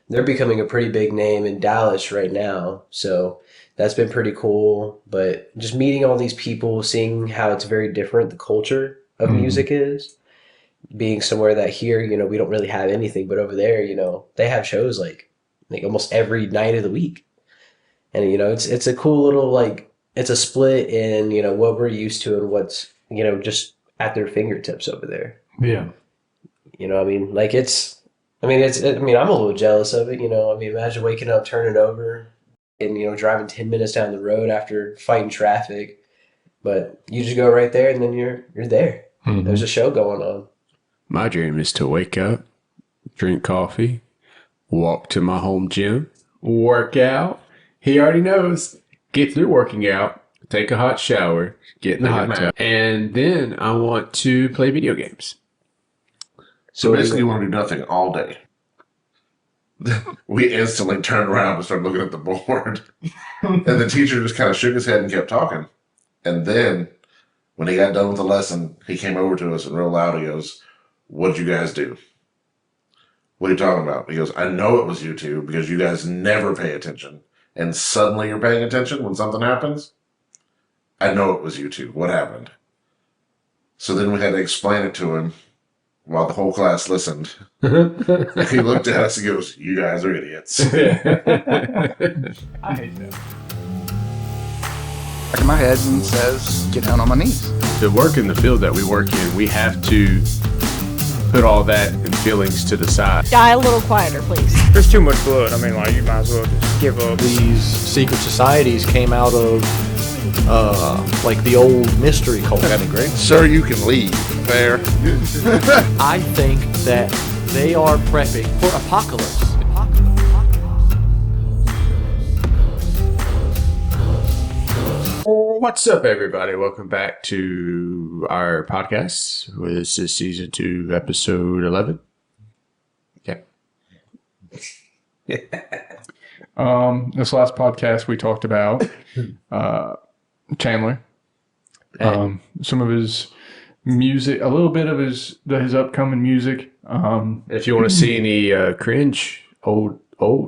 they're becoming a pretty big name in Dallas right now. So that's been pretty cool. But just meeting all these people, seeing how it's very different, the culture of Hmm. music is, being somewhere that here, we don't really have anything, but over there, they have shows like almost every night of the week. And it's a cool little like it's a split in, what we're used to and what's, just at their fingertips over there. Yeah. I mean, like I'm a little jealous of it, I mean, imagine waking up, turning over and, driving 10 minutes down the road after fighting traffic, but you just go right there and then you're there. There's Hmm. a show going on. My dream is to wake up, drink coffee, walk to my home gym, work out. He already knows. Get through working out, take a hot shower, get in the hot tub, and then I want to play video games. So What do basically, you you, want to do nothing all day. We instantly turned around and started looking at the board. And the teacher just kind of shook his head and kept talking. And then, when he got done with the lesson, he came over to us and real loud, he goes, "What'd you guys do? What are you talking about?" He goes, "I know it was you two because you guys never pay attention. And suddenly you're paying attention when something happens. I know it was you two. What happened?" So then we had to explain it to him while the whole class listened. He looked at us and goes, "You guys are idiots." I hate that. Back in my head and says, get down on my knees. To work in the field that we work in, we have to put all that and feelings to the side. Die a little quieter, please. There's too much blood. I mean, like, you might as well just give up. These secret societies came out of like the old mystery cult. That'd be great. Sir, you can leave. Fair. I think that they are prepping for apocalypse. What's up, everybody? Welcome back to our podcast. This is season 2, episode 11. Yeah. This last podcast we talked about Chandler. Some of his music, a little bit of his upcoming music. If you want to see any cringe, no,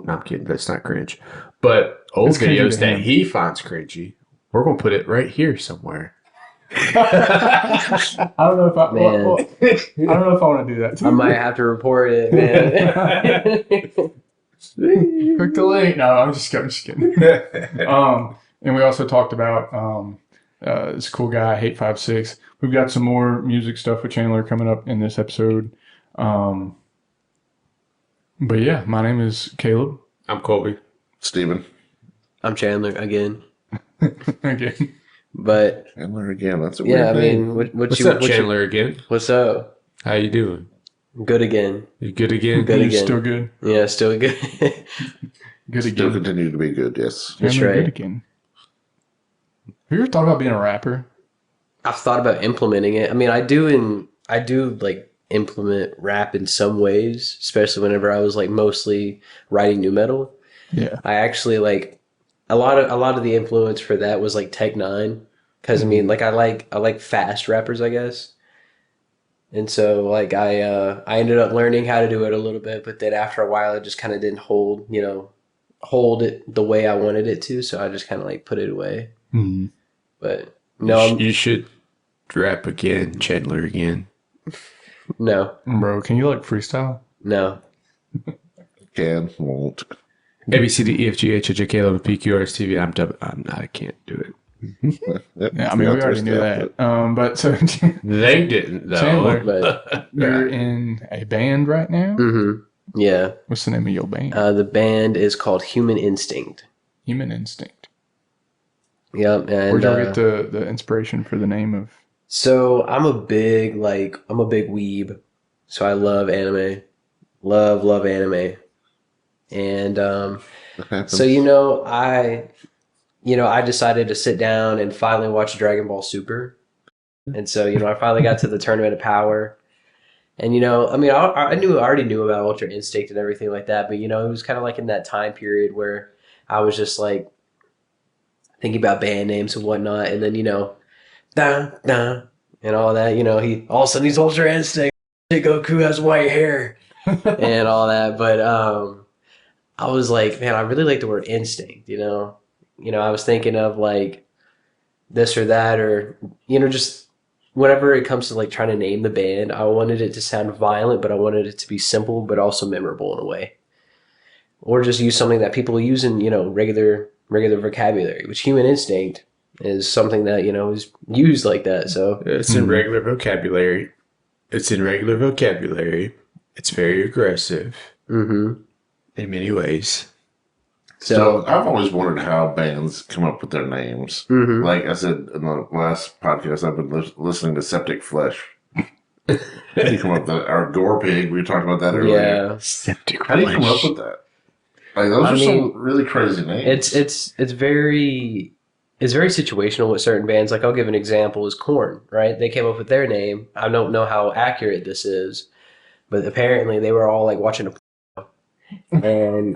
I'm kidding. That's not cringe. But old It's cringy videos to that him. he finds cringy, we're going to put it right here somewhere. I don't know if I, Man. I don't know if I want to do that. I might have to report it, man. Click the link. No, I'm just kidding. And we also talked about this cool guy, Hate 56. We've got some more music stuff with Chandler coming up in this episode. But yeah, my name is Caleb. I'm Colby. Steven. I'm Chandler again, Okay. but Chandler again. That's a yeah, I weird name. mean, What's up, Chanler again? what's up? How you doing? Good again. You good again? Good You're again. still good. Yeah, still good. Good Still again. continue to be good, yes. That's Chandler, right. good again. Have you ever thought about being a rapper? I've thought about implementing it. I mean, I do like implement rap in some ways, especially whenever I was like mostly writing new metal. Yeah. I actually like a lot of the influence for that was like Tech Nine, because I mean, like I like fast rappers, I guess. And so like I ended up learning how to do it a little bit, but then after a while it just kind of didn't hold it the way I wanted it to, so I just kind of like put it away. Mm-hmm. But no, You should rap again, Chandler again. no, Bro, can you like freestyle? no. Can, won't. A B C D E F G H I J K L M N P Q R S T V. I can't do it. Yep, Yeah, I mean, we already knew that. But so They didn't though. Chandler. But you're in a band right now? yeah, What's the name of your band? the band is called Human Instinct. Human Instinct. Yep, and Where'd y'all get the inspiration for the name of? so I'm a big weeb, so I love anime, love anime, and That happens. so I decided to sit down and finally watch Dragon Ball Super, and so I finally got to the Tournament of Power, and I mean I already knew about Ultra Instinct and everything like that, but it was kind of like in that time period where I was just like thinking about band names and whatnot, and then da da and all that. He all of a sudden he's Ultra Instinct. Goku has white hair and all that, but I was like, man, I really like the word instinct, you know? I was thinking of like this or that, or, just whenever it comes to like trying to name the band, I wanted it to sound violent, but I wanted it to be simple, but also memorable in a way. Or just use something that people use in, regular vocabulary, which human instinct is something that, is used like that. So, It's in regular vocabulary. It's in regular vocabulary. It's very aggressive mm-hmm. in many ways. So I've always wondered how bands come up with their names. Mhm. Like I said in the last podcast, I've been listening to Septic Flesh. How do you come up with that? Our Gore Pig, we talked about that earlier. Yeah. Septic How do you come up with that? Like those are some really crazy names. It's very situational with certain bands. Like I'll give an example is Korn, right? They came up with their name. I don't know how accurate this is, but apparently they were all like watching a and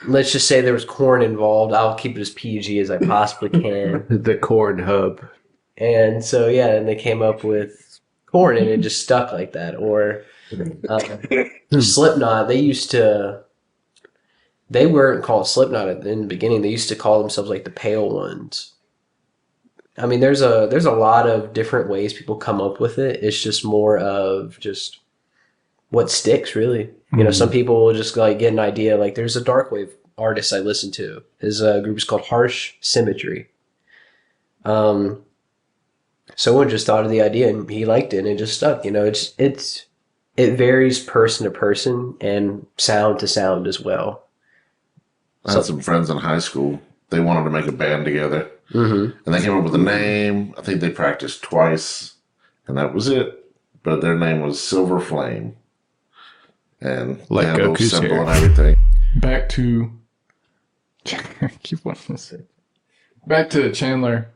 let's just say there was corn involved. I'll keep it as PG as I possibly can. The corn hub. And so and they came up with corn, and it just stuck like that. Or Slipknot, they weren't called Slipknot in the beginning. They used to call themselves like the Pale Ones. I mean, there's a lot of different ways people come up with it. It's just more of just what sticks, really. Some people will just like get an idea. Like there's a darkwave artist I listen to. His group is called Harsh Symmetry. Someone just thought of the idea and he liked it and it just stuck. It varies person to person and sound to sound as well. I had some friends in high school. They wanted to make a band together. Mm-hmm. And they came up with a name. I think they practiced twice, and that was it. But their name was Silver Flame. And Like they had a little Goku's symbol hair. and everything. Back to keep wanting to say. Back to Chandler.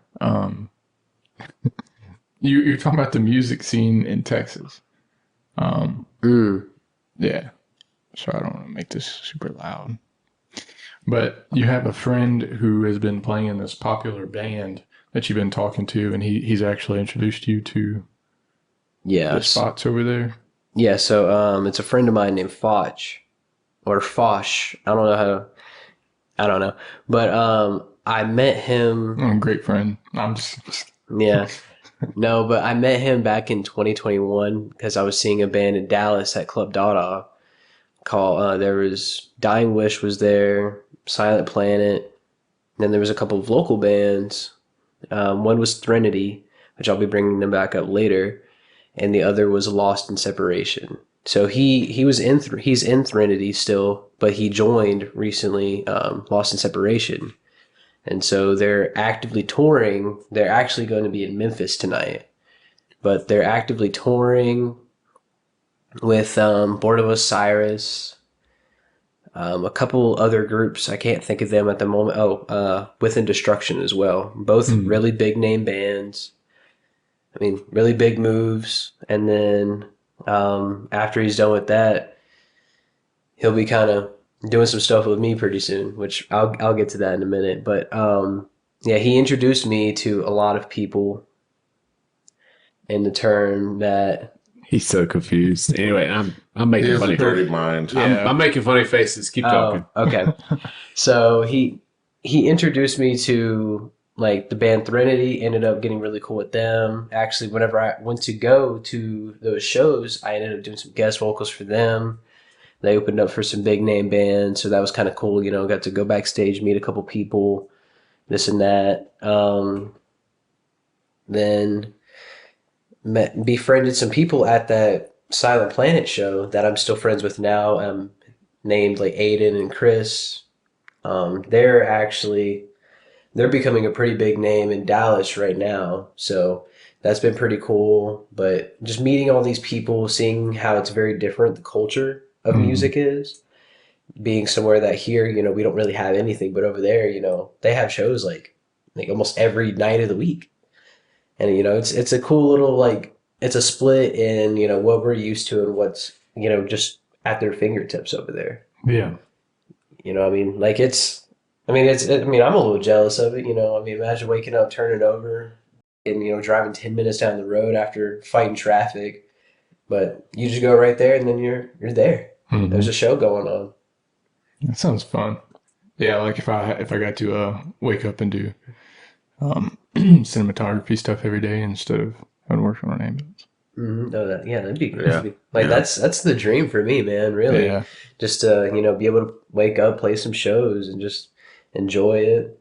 You're talking about the music scene in Texas. Yeah. So I don't want to make this super loud. But you have a friend who has been playing in this popular band that you've been talking to, and he's actually introduced you to the spots over there. Yeah, so it's a friend of mine named Foch or Fosh. I don't know. But I met him. Oh, great friend. I'm just Yeah. No, but I met him back in 2021 because I was seeing a band in Dallas at Club Dada called there was Dying Wish was there, Silent Planet, and then there was a couple of local bands. One was Threnody, which I'll be bringing them back up later, and the other was Lost in Separation. So he's in Threnody still, but he joined recently Lost in Separation. And so they're actively touring. They're actually going to be in Memphis tonight, but they're actively touring with Board of Osiris, a couple other groups. I can't think of them at the moment. Within Destruction as well. Both really big name bands. I mean, really big moves. And then after he's done with that, he'll be kind of doing some stuff with me pretty soon, which I'll get to that in a minute. But he introduced me to a lot of people in the term that He's so confused. Anyway, I'm He making has funny. a dirty mind. I'm making funny faces. Keep talking. Okay. So he introduced me to like the band Threnody, ended up getting really cool with them. Actually, whenever I went to go to those shows, I ended up doing some guest vocals for them. They opened up for some big name bands, so that was kind of cool. Got to go backstage, meet a couple people, this and that. Then befriended some people at that Silent Planet show that I'm still friends with now, named like Aiden and Chris. They're becoming a pretty big name in Dallas right now, so that's been pretty cool. But just meeting all these people, seeing how it's very different, the culture of music is, being somewhere that here, we don't really have anything, but over there, they have shows like almost every night of the week. And, it's a cool little, like, it's a split in, what we're used to and what's, just at their fingertips over there. yeah. I'm a little jealous of it, imagine waking up, turning over and, driving 10 minutes down the road after fighting traffic. But you just go right there, and then you're there. There's a show going on. That sounds fun. Yeah, like if I got to wake up and do cinematography stuff every day instead of having to work on an ambulance. No, that'd be good. Yeah. Like Yeah. that's the dream for me, man. Really, Yeah. just to be able to wake up, play some shows, and just enjoy it.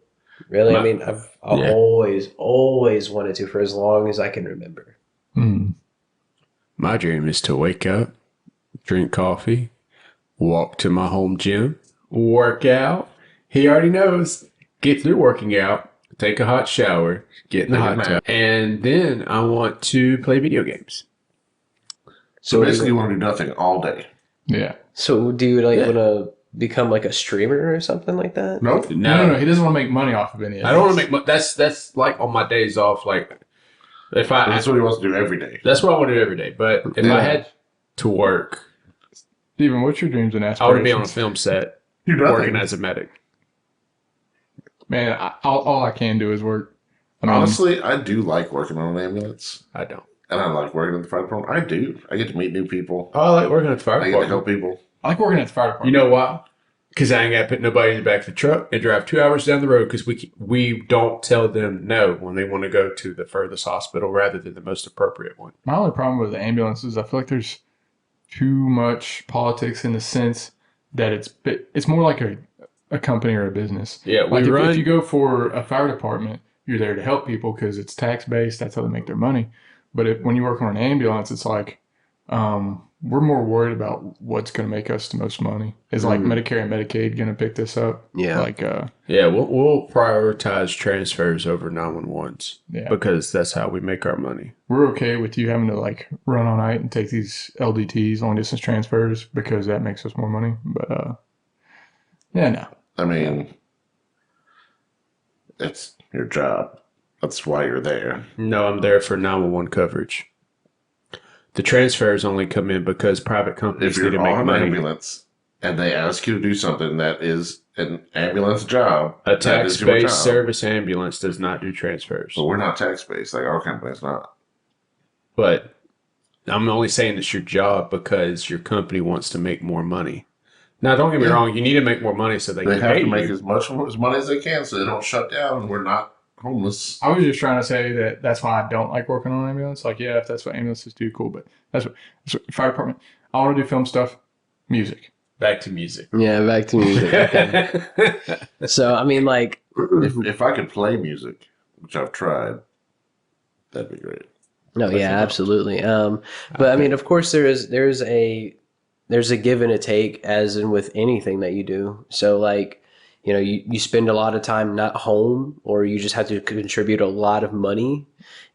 Really, I mean, I've Yeah. always wanted to for as long as I can remember. My dream is to wake up, drink coffee, walk to my home gym, work out. He already knows. Get through working out, take a hot shower, get in the hot tub, and then I want to play video games. So basically, you want to do nothing all day. Yeah. So, do you want to become like a streamer or something like that? Nope. No. He doesn't want to make money off of any of it. I don't want to make money. That's like on my days off. Like if That's what he wants to do every day. that's what I want to do every day. But if I had to work, Steven, what's your dreams and I aspirations? would be on a film set Do nothing. working as a medic. Man, all I can do is work. I mean, Honestly, I do like working on an ambulance. I don't. And I like working at the fire department. I do. I get to meet new people. Oh, I like working at the fire I get to help people. I like working at the fire You department. know why? Because I ain't got to put nobody in the back of the truck and drive 2 hours down the road because we don't tell them no when they want to go to the furthest hospital rather than the most appropriate one. My only problem with the ambulance is I feel like there's too much politics in the sense that it's more like a company or a business. Yeah, Like if you go for a fire department, you're there to help people because it's tax based. That's how they make their money. But when you work on an ambulance, it's like we're more worried about what's going to make us the most money. Is like Medicare and Medicaid going to pick this up? Yeah. Like Yeah, we'll prioritize transfers over 911s yeah, because that's how we make our money. we're okay with you having to like run all night and take these LDTs, long distance transfers, because that makes us more money. But yeah, no. I mean, it's your job. That's why you're there. No, I'm there for 911 coverage. The transfers only come in because private If companies need you're to on make an money. ambulance and they ask you to do something that is an ambulance job, A that is your job. tax-based service ambulance does not do transfers. But we're not tax based. Like our company's not. But I'm only saying it's your job because your company wants to make more money. Now, don't get me wrong. You need to make more money so they They can have pay to make you. as much money as they can so they don't shut down and we're not homeless. I was just trying to say that's why I don't like working on an ambulance. Like, yeah, if that's what ambulances do, cool. But that's what fire department. I want to do film stuff, music. Back to music. Yeah, back to music. Okay. So, I mean, like, If I could play music, which I've tried, that'd be great. no, yeah, absolutely. But I mean, of course, there's a give and a take, as in with anything that you do. So, like, you spend a lot of time not home, or you just have to contribute a lot of money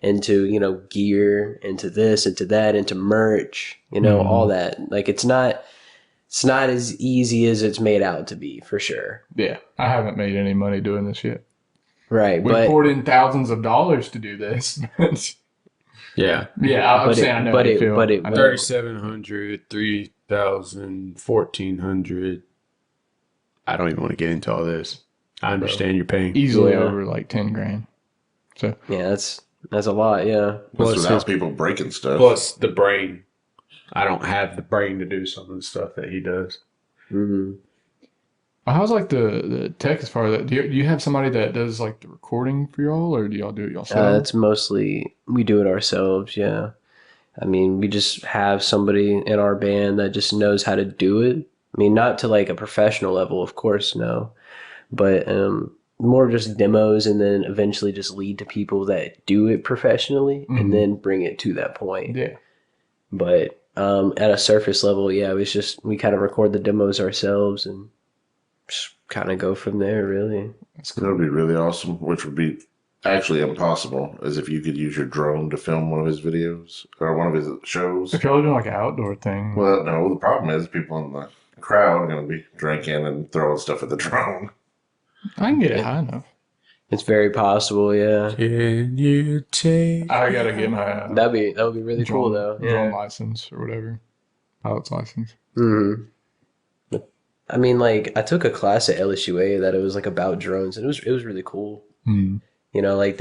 into gear, into this, into that, into merch, all that. Like, it's not as easy as it's made out to be, for sure. Yeah, I haven't made any money doing this yet. Right, We but poured in thousands of dollars to do this. Yeah. Yeah, I'm But saying it- I know but how you it- feel. but it I know. 3,700, 3,000, 1,400. I don't even want to get into all this. I understand your pain. Easily Yeah. over like 10 grand. So yeah, that's a lot. Yeah. Plus, Plus without his- people breaking stuff. Plus the brain. I don't have the brain to do some of the stuff that he does. hmm how's like the tech as far as that? Do you have somebody that does like the recording for y'all, or do y'all do it yourself? It's mostly we do it ourselves. Yeah. I mean, we just have somebody in our band that just knows how to do it. I mean, not to like a professional level, of course, no, but more of just demos, and then eventually just lead to people that do it professionally, and then bring it to that point. Yeah. But at a surface level, yeah, it's just we kind of record the demos ourselves and just kind of go from there, really. That would be really awesome, which would be actually impossible, as if you could use your drone to film one of his videos or one of his shows. If y'all are doing like an outdoor thing, Well, no, the problem is people in the crowd are going to be drinking and throwing stuff at the drone. I can get it high enough. It's very possible, yeah. Can you take? I gotta get my That would be really cool, though. drone Yeah. license or whatever, pilot's license. hmm I mean, like, I took a class at LSUA that it was like about drones, and it was really cool. You know, like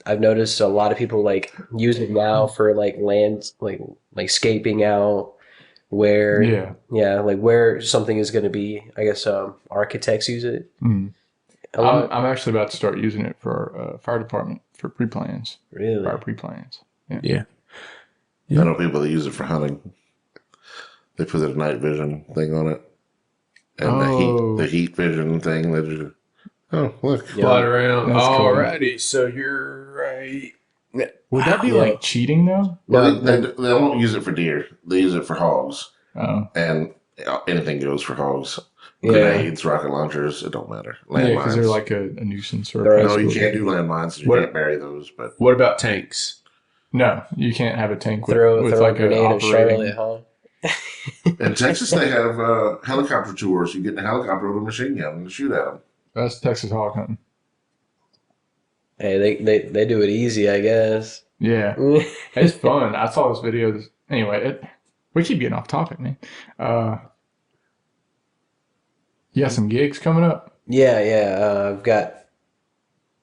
I've noticed a lot of people like use it now for like land, like scaping out where, Yeah. yeah, like where something is going to be. I guess architects use it Mm. a I'm lot. I'm actually about to start using it for our fire department for pre-plans, fire Really? pre-plans. Yeah. Yeah. I know people that use it for hunting. They put a night vision thing on it, and the Oh, heat vision thing. They just, oh look, Fly Yeah. around. that's cool. Alrighty, so you're right. Would that be Yeah. like cheating though? well No, they won't use it for deer. They use it for hogs, Oh, and anything goes for hogs. yeah. Grenades, rocket launchers, it don't matter. yeah, because they're Landmines. like a nuisance or They're a No, pest. you also- can't do landmines. You What- can't bury those. But What about tanks? No, you can't have a tank with, Throw with throw like a grenade an at Charlotte, operating. huh? in Texas, they have helicopter tours. You get in a helicopter with a machine gun and shoot at them. That's Texas hog hunting. Hey, they do it easy, I guess. Yeah, it's fun. I saw this video. Anyway, we keep getting off topic, man. You got some gigs coming up? Yeah. I've got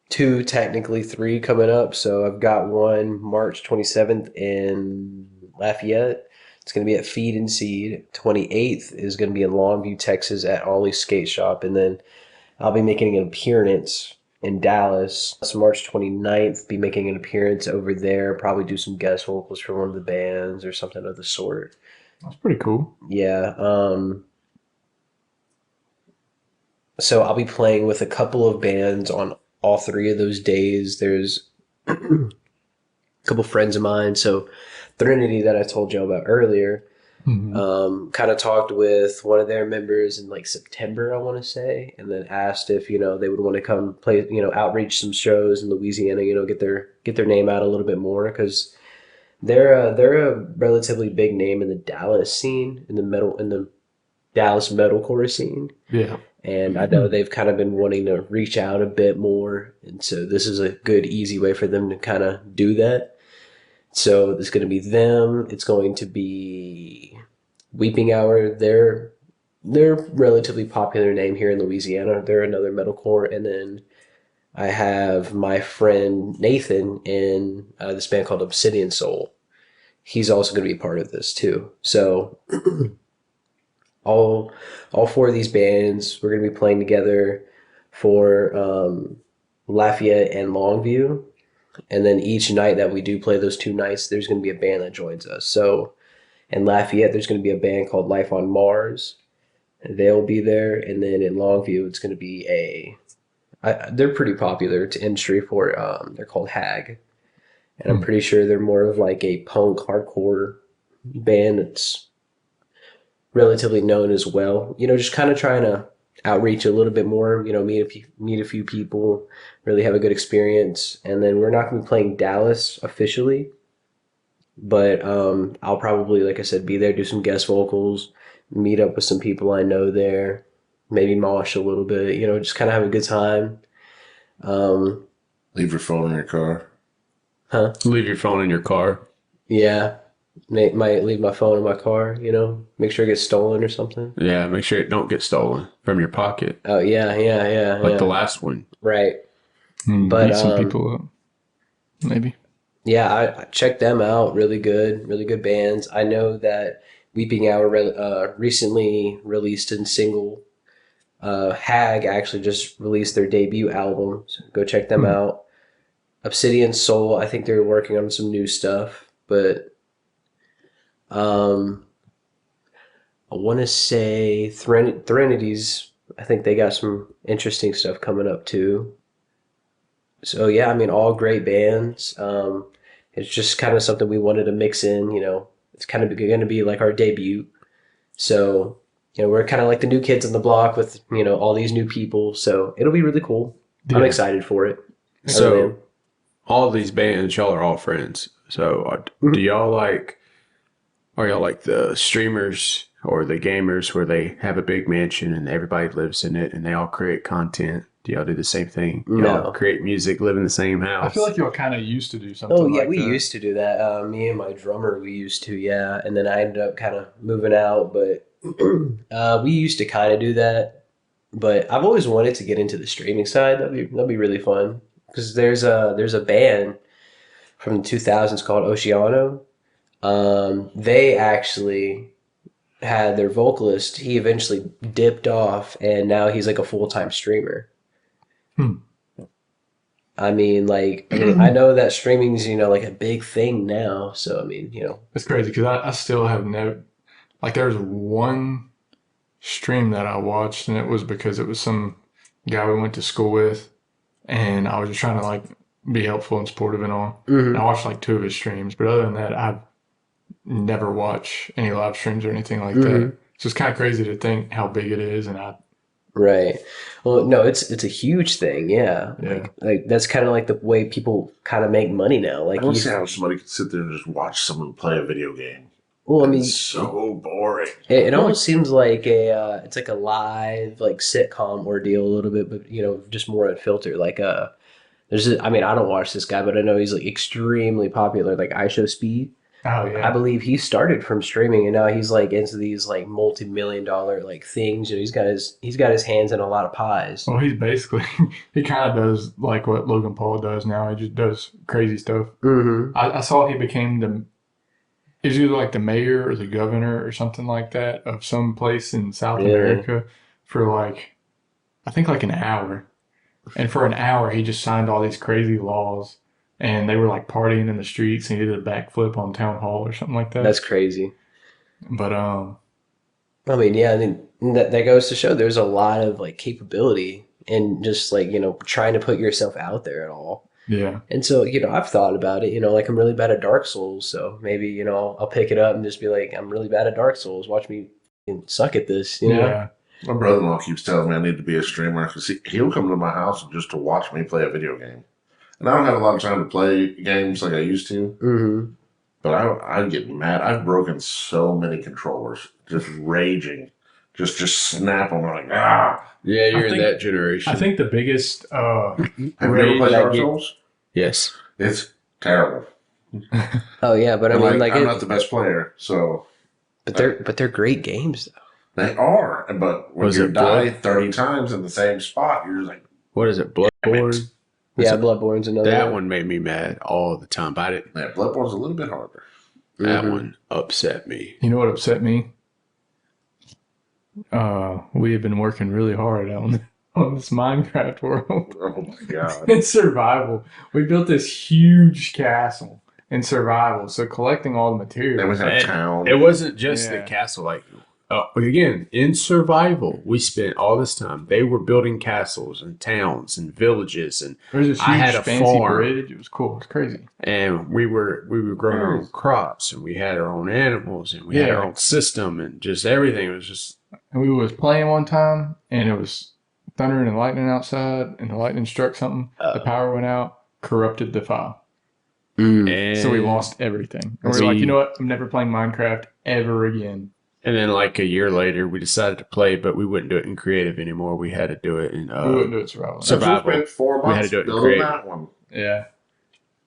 two, technically three coming up. So I've got one March 27th in Lafayette. It's going to be at Feed and Seed. 28th is going to be in Longview, Texas at Ollie's Skate Shop. And then I'll be making an appearance in Dallas. So March 29th, be making an appearance over there. Probably do some guest vocals for one of the bands or something of the sort. That's pretty cool. Yeah. So I'll be playing with a couple of bands on all three of those days. There's a couple friends of mine. So Thrinity that I told you about earlier, Mhm. kind of talked with one of their members in like September, I want to say, and then asked if, they would want to come play, outreach some shows in Louisiana, get their name out a little bit more because they're a relatively big name in the Dallas scene, in the Dallas metalcore scene. Yeah. And I know they've kind of been wanting to reach out a bit more. And so this is a good, easy way for them to kind of do that. So it's going to be them. It's going to be Weeping Hour. They're relatively popular name here in Louisiana. They're another metalcore. And then I have my friend Nathan in this band called Obsidian Soul. He's also going to be part of this too. So all four of these bands we're going to be playing together for Lafayette and Longview, and then each night that we do play those two nights there's going to be a band that joins us. So in Lafayette there's going to be a band called Life on Mars, they'll be there. And then in Longview it's going to be they're pretty popular to industry for they're called Hag, and I'm pretty sure they're more of like a punk hardcore band that's relatively known as well. Just kind of trying to outreach a little bit more. Meet a few people, really have a good experience. And then we're not going to be playing Dallas officially, but I'll probably, like I said, be there, do some guest vocals, meet up with some people I know there, maybe mosh a little bit. Just kind of have a good time. Leave your phone in your car. Leave your phone in your car. Yeah. Might leave my phone in my car, make sure it gets stolen or something. Yeah, make sure it don't get stolen from your pocket, Oh, yeah. like the last one. Right. But But, beat some people up, maybe. Yeah, I checked them out. Really good bands. I know that Weeping Hour recently released a single. Hag actually just released their debut album, so go check them out. Obsidian Soul, I think they're working on some new stuff, but I want to say Threnodies, I think they got some interesting stuff coming up too. So yeah, I mean, all great bands. It's just kind of something we wanted to mix in. It's kind of going to be like our debut. So we're kind of like the new kids on the block with all these new people. So it'll be really cool. I'm Yeah. excited for it. So all these bands, y'all are all friends. So do y'all are y'all like the streamers or the gamers where they have a big mansion and everybody lives in it and they all create content? Do y'all do the same thing? Y'all No. create music, live in the same house? I feel like y'all kind of used to do something. Oh yeah, like we that. used to do that. Me and my drummer, we used to, yeah. And then I ended up kind of moving out, but we used to kind of do that. But I've always wanted to get into the streaming side. That'd be really fun. because there's a band from the 2000s called Oceano. They actually had their vocalist. He eventually dipped off, and now he's like a full-time streamer. Hmm. I mean, I know that streaming's, like a big thing now. So, I mean, It's crazy because I still have never, like, there's one stream that I watched, and it was because it was some guy we went to school with, and I was just trying to, like, be helpful and supportive and all. And I watched, like, 2 of his streams, but other than that, I've never watched any live streams or anything like that. So it's kind of crazy to think how big it is, and right. Well, no, it's a huge thing. Yeah. Yeah. Like that's kind of like the way people kind of make money now. I Like don't see how somebody could sit there and just watch someone play a video game. well, I mean, It's so boring. it almost seems like it's like a live like sitcom ordeal a little bit, but just more unfiltered. Like I mean, I don't watch this guy, but I know he's like extremely popular. Like I Show Speed. oh I yeah, believe he started from streaming, and now he's like into these like multi-million-dollar like things. He's got his hands in a lot of pies. well he's basically he kind of does like what Logan Paul does now. He just does crazy stuff. Mm-hmm. I saw he became is either like the mayor or the governor or something like that of some place in South Yeah. America for like I think like an hour, and for an hour he just signed all these crazy laws. And they were like partying in the streets, and he did a backflip on town hall or something like that. That's crazy. But I mean, yeah, I mean that goes to show there's a lot of like capability in just like trying to put yourself out there at all. yeah, And so I've thought about it. Like I'm really bad at Dark Souls, so maybe I'll pick it up and just be like, I'm really bad at Dark Souls. Watch me fucking suck at this. yeah. My brother-in-law keeps telling me I need to be a streamer because he'll come to my house just to watch me play a video game. And I don't have a lot of time to play games like I used to, Mm-hmm. but I get mad. I've broken so many controllers, just raging, just snap them like Yeah, you're I in think- that generation. I think the biggest Have you ever Rage played that Dark game. Souls? yes. It's terrible. Oh yeah, but I And, mean, I'm not the best player, so but they're great games though. they are. But when Was you it die Blood? 30 times in the same spot, you're just like, What is it? Bloodborne? Yeah, Bloodborne's another That one made me mad all the time. But I didn't. yeah, Bloodborne's a little bit harder. That Mhm. one upset me. You know what upset me? We have been working really hard on this Minecraft world. Oh my god. In survival, we built this huge castle in survival. So collecting all the materials. Then we had a And town. It wasn't just Yeah. the castle. Like, again, in survival, we spent all this time. They were building castles and towns and villages, and There's this I huge had a fancy farm. bridge. It was cool. It's crazy. we were growing our own crops, and we had our own animals, and we had Yeah. our own system, and just everything was just And we was playing one time, and it was thundering and lightning outside, and the lightning struck something. The power went out, corrupted the file. and So we lost everything. And we're We- like, you know what? I'm never playing Minecraft ever again. And then, like a year later, we decided to play, but we wouldn't do it in creative anymore. We had to do it in we wouldn't do it survival. so- survival. We spent 4 We had months to do it in building creative. that one. Yeah.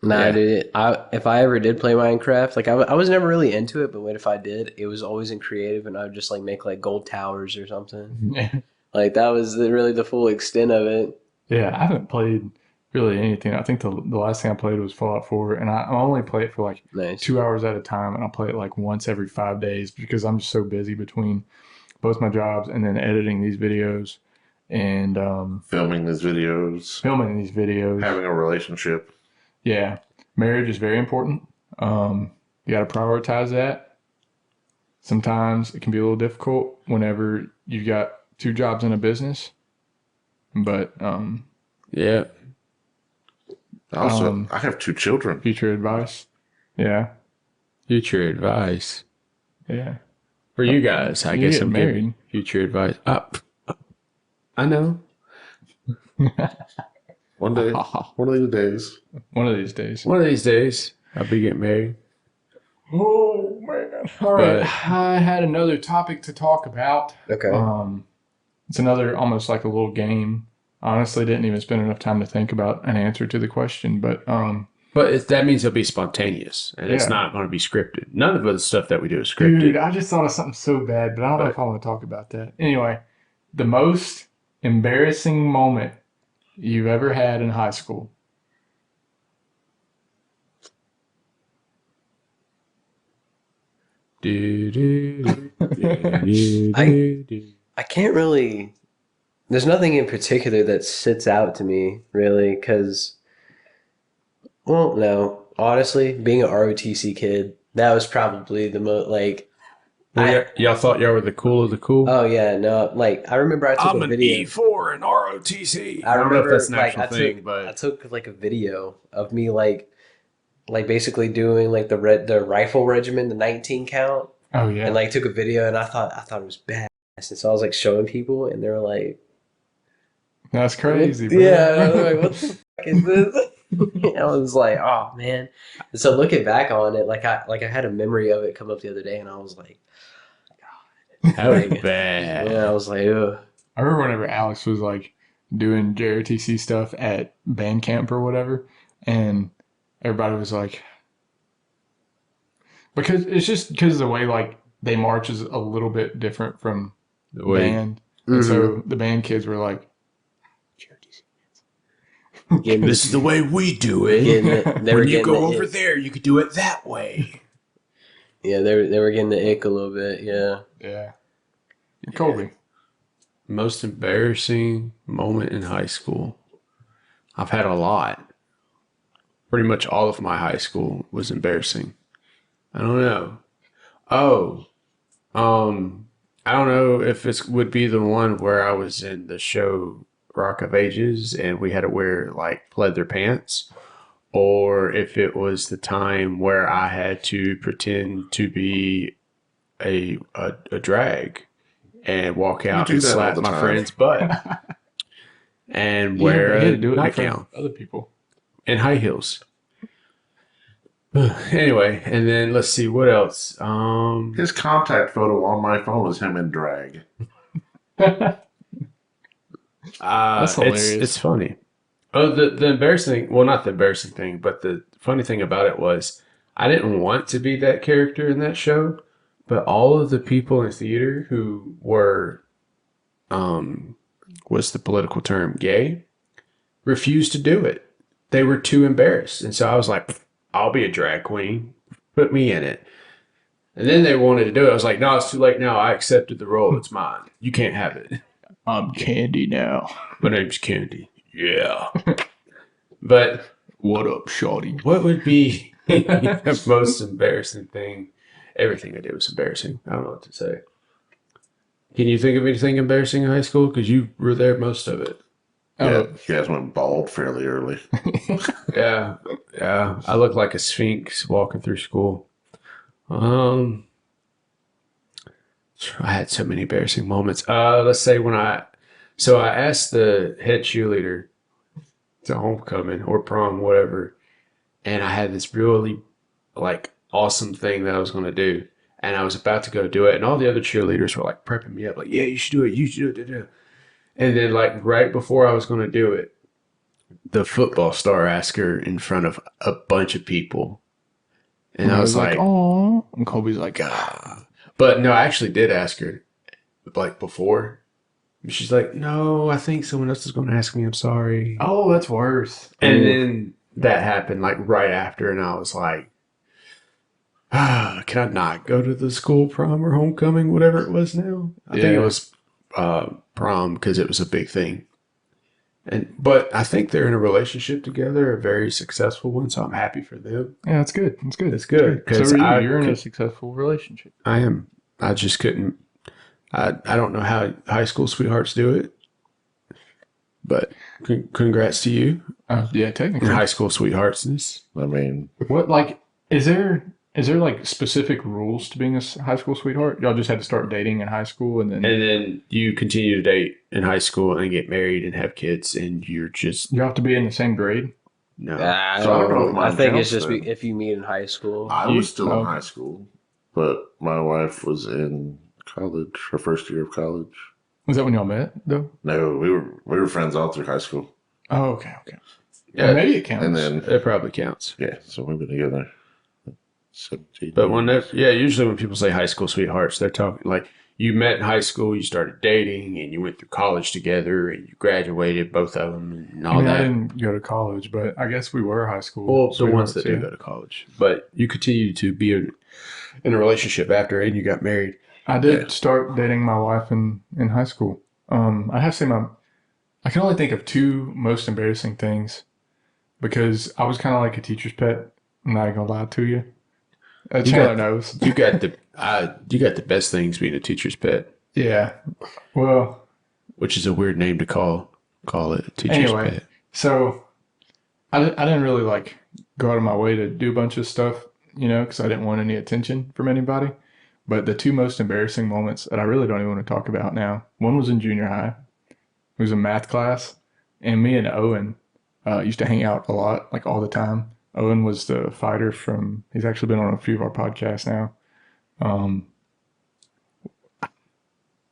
Nah, Yeah. dude. If I ever did play Minecraft, like I was never really into it, but what if I did? It was always in creative, and I would just like make like gold towers or something. Yeah. Like that was really the full extent of it. Yeah, I haven't played really anything. I think the last thing I played was Fallout 4, and I only play it for like Nice. 2 hours at a time, and I'll play it like once every 5 days because I'm just so busy between both my jobs and then editing these videos and Filming these videos, filming these videos. having a relationship. Yeah, marriage is very important. You got to prioritize that. Sometimes it can be a little difficult whenever you've got 2 jobs in a business, but yeah. Also, I have 2 children. future advice. Yeah, Future advice yeah. for you guys. I You guess get I'm giving married. future advice. I know. One day, one of these days. One of these days. One of these days, I'll be getting married. Oh man! All right, I had another topic to talk about. Okay. It's another almost like a little game. Honestly, didn't even spend enough time to think about an answer to the question, but That means it'll be spontaneous, and it's Yeah. not going to be scripted. None of the stuff that we do is scripted. dude, I just thought of something so bad, but I don't know if I want to talk about that. Anyway, the most embarrassing moment you've ever had in high school. I can't really. There's nothing in particular that sits out to me, really, because, well, no, honestly, being an ROTC kid, that was probably the most, like, Y'all thought y'all were the cool of the cool? oh yeah, no, like, I remember I took I'm a an video. E4 in ROTC. I I don't know if remember, that's an like, actual thing, I but took like a video of me, like basically doing like the rifle regimen, the 19 count, Oh and yeah. like took a video, and I thought it was bad, and so I was like showing people, and they were like, That's crazy, bro. yeah, they're like, what the fuck is this? I was like, oh man. And so looking back on it, I had a memory of it come up the other day, and I was like, that was like, bad. yeah, I was like, ugh. I remember whenever Alex was like doing JRTC stuff at band camp or whatever, and everybody was like, because it's just because the way like they march is a little bit different from The way band, and so the band kids were like, Getting this is the way we do it. they were When you getting go the over ick. there, you could do it that way. Yeah, they were getting the ick a little bit. Yeah. yeah, Colby. Most embarrassing moment in high school. I've had a lot. Pretty much all of my high school was embarrassing. I don't know. Oh, I don't know if it would be the one where I was in the show Rock of Ages and we had to wear like leather pants, or if it was the time where I had to pretend to be a drag and walk out do and that all slap the my time. friend's butt and Yeah, wear but he had a to do it in front nightgown of other people. and high heels. Anyway, and then let's see what else. His contact photo on my phone is him in drag. That's hilarious. It's funny. Oh, the embarrassing well, not the embarrassing thing, but the funny thing about it was I didn't want to be that character in that show, but all of the people in theater who were what's the political term, gay, refused to do it. They were too embarrassed. And so I was like, I'll be a drag queen. Put me in it. And then they wanted to do it. I was like, no, it's too late now. I accepted the role. It's mine. You can't have it. I'm Candy now. My name's Candy. Yeah. But What up, shawty? what would be the most embarrassing thing? Everything I did was embarrassing. I don't know what to say. Can you think of anything embarrassing in high school? Because you were there most of it. Yeah, you guys went bald fairly early. Yeah. Yeah. I looked like a sphinx walking through school. I had so many embarrassing moments. Let's say I asked the head cheerleader to homecoming or prom, whatever, and I had this really like awesome thing that I was going to do, and I was about to go do it, and all the other cheerleaders were like prepping me up, like, yeah, you should do it, you should do it. And then like right before I was going to do it, the football star asked her in front of a bunch of people, and I was like, oh, and Colby's like, ah. But no, I actually did ask her, like, before. She's like, no, I think someone else is going to ask me. I'm sorry. Oh, that's worse. And then that happened, like, right after. And I was like, can I not go to the school prom or homecoming, whatever it was now? I think it was prom because it was a big thing. But I think they're in a relationship together, a very successful one. So I'm happy for them. Yeah, that's good. That's good. It's good. So you're in a successful relationship. I am. I just couldn't. I don't know how high school sweethearts do it, but congrats to you, Yeah, technically. high school sweethearts. I mean, What like is there like specific rules to being a high school sweetheart? Y'all just had to start dating in high school and then And then you continue to date in high school and get married and have kids, and you're just you have to be in the same grade. no. So I don't know if I mine think it's counts just then. if you meet in high school. I was still in okay. high school, but my wife was in college, her first year of college. Was that when y'all met though? No, we were friends all through high school. Oh, okay. Yeah, Well, maybe it counts. And then, it probably counts. yeah, so we've been together 17 But when years. usually when people say high school sweethearts, they're talking like you met in high school, you started dating, and you went through college together, and you graduated, both of them, and all I mean, that. I didn't go to college, but I guess we were high school. Well, the ones that do sweethearts, go to college, but you continue to be in a relationship after Aiden got married. I did start dating my wife in high school. I have to say I can only think of two most embarrassing things because I was kind of like a teacher's pet. I'm not gonna lie to you. Chandler knows. You got the best things being a teacher's pet, Yeah. Well, which is a weird name to call it a teacher's anyway, pet. so I didn't really like go out of my way to do a bunch of stuff, because I didn't want any attention from anybody. But the two most embarrassing moments that I really don't even want to talk about now, one was in junior high. It was a math class, and me and Owen used to hang out a lot, like all the time. Owen was the fighter he's actually been on a few of our podcasts now.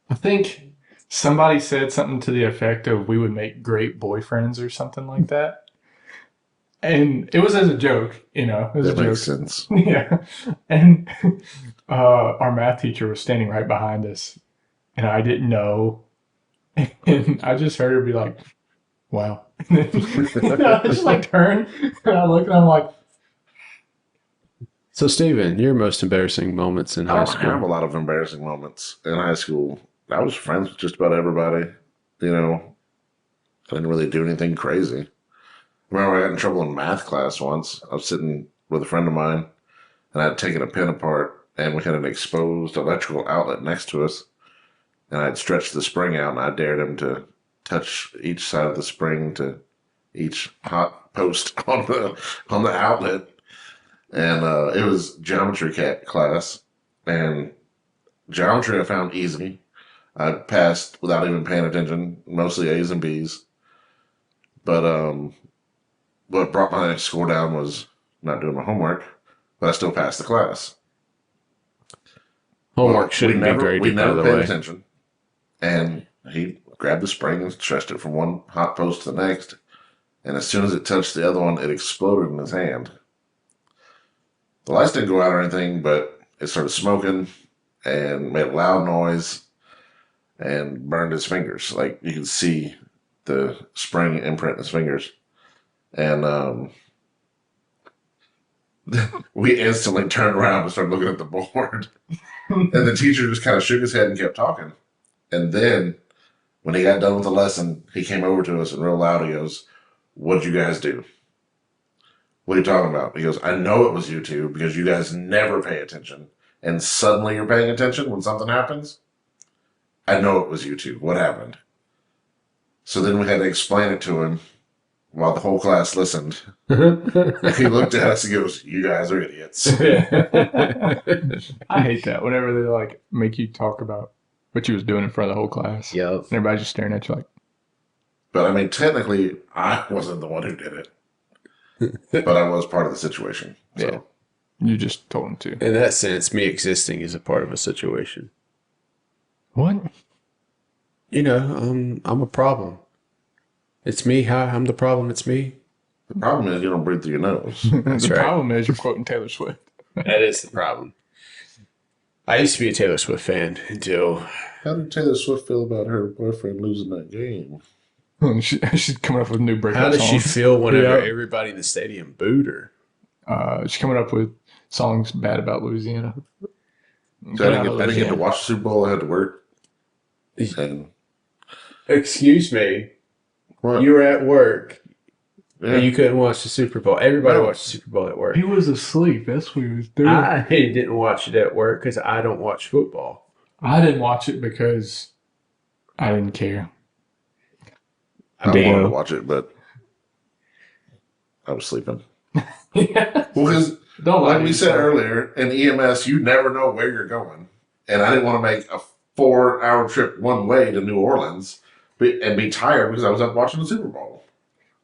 I think somebody said something to the effect of we would make great boyfriends or something like that. And it was as a joke, It was That a joke. makes sense. Yeah. And our math teacher was standing right behind us, and I didn't know. And I just heard her be like, wow. And then I just turn, and I look, and I'm like, So, Steven, your most embarrassing moments in I high don't have a school? lot of embarrassing moments in high school. I was friends with just about everybody. I didn't really do anything crazy. I remember I got in trouble in math class once. I was sitting with a friend of mine, and I'd taken a pin apart, and we had an exposed electrical outlet next to us. And I'd stretched the spring out, and I dared him to touch each side of the spring to each hot post on the outlet. And it was geometry class, and geometry I found easy. I passed without even paying attention, mostly A's and B's. But what brought my score down was not doing my homework, but I still passed the class. Homework shouldn't be we graded, by never the paid way. attention. And he grabbed the spring and stretched it from one hot post to the next. And as soon as it touched the other one, it exploded in his hand. The lights didn't go out or anything, but it started smoking and made a loud noise and burned his fingers. Like you could see the spring imprint in his fingers. And we instantly turned around and started looking at the board. And the teacher just kind of shook his head and kept talking. And then when he got done with the lesson, he came over to us and real loud, he goes, "What'd you guys do? What are you talking about?" He goes, "I know it was you two because you guys never pay attention. And suddenly you're paying attention when something happens. I know it was you two. What happened?" So then we had to explain it to him while the whole class listened. He looked at us and goes, "You guys are idiots." I hate that whenever they make you talk about what you was doing in front of the whole class. Yep. And everybody's just staring at you like, But I mean, technically, I wasn't the one who did it. But I was part of the situation. So. Yeah. You just told them to. In that sense, me existing is a part of a situation. What? I'm a problem. It's me. Hi, I'm the problem. It's me. The problem is you don't breathe through your nose. That's The right. problem is you're quoting Taylor Swift. That is the problem. I used to be a Taylor Swift fan until How did Taylor Swift feel about her boyfriend losing that game? She's coming up with new breakup how does she songs. feel whenever Yeah. everybody in the stadium booed her? She's coming up with songs bad about Louisiana. So I didn't get to watch the Super Bowl. I had to work. And Excuse me. what? You were at work Yeah. and you couldn't watch the Super Bowl. Everybody No. watched the Super Bowl at work. He was asleep. That's what he was doing. I didn't watch it at work because I don't watch football. I didn't watch it because I didn't care. I wanted to watch it, but I was sleeping. Yeah. Well, because Don't lie like to we said yourself. earlier, in EMS, you never know where you're going. And I didn't want to make a 4-hour trip one way to New Orleans and be tired because I was up watching the Super Bowl.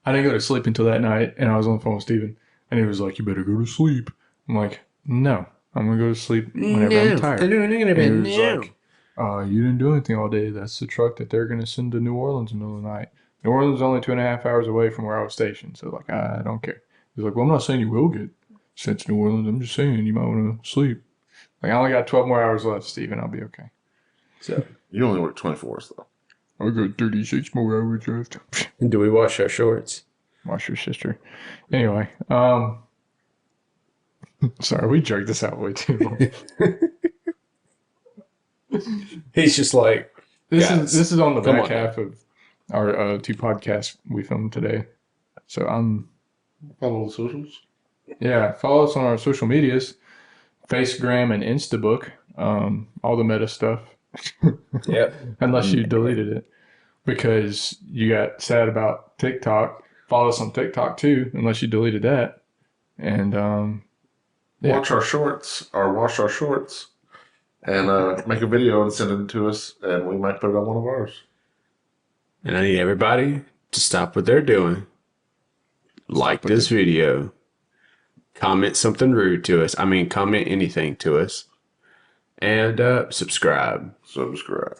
I didn't go to sleep until that night, and I was on the phone with Steven, and he was like, "You better go to sleep." I'm like, "No, I'm going to go to sleep whenever I'm tired." And he was like, "You didn't do anything all day. That's the truck that they're going to send to New Orleans in the middle of the night. New Orleans is only 2.5 hours away from where I was stationed, so I don't care." He's like, "Well, I'm not saying you will get sent to New Orleans. I'm just saying you might want to sleep." I only got 12 more hours left, Steven. I'll be okay. So, You only work 24s, though. I got 36 more hours left. do we wash our shorts? Watch your sister. Anyway, Sorry, we jerked this out way too long. He's just like, guys, This is on the come back on half of our 2 podcasts we filmed today. So Follow the socials. follow us on our social medias, Facegram and Instabook, all the meta stuff. Yep. Unless you deleted it because you got sad about TikTok. Follow us on TikTok too, unless you deleted that. And Yeah. Watch our shorts or wash our shorts and make a video and send it to us, and we might put it on one of ours. And I need everybody to stop what they're doing. Like this video. Comment something rude to us. I mean, comment anything to us. And subscribe. Subscribe.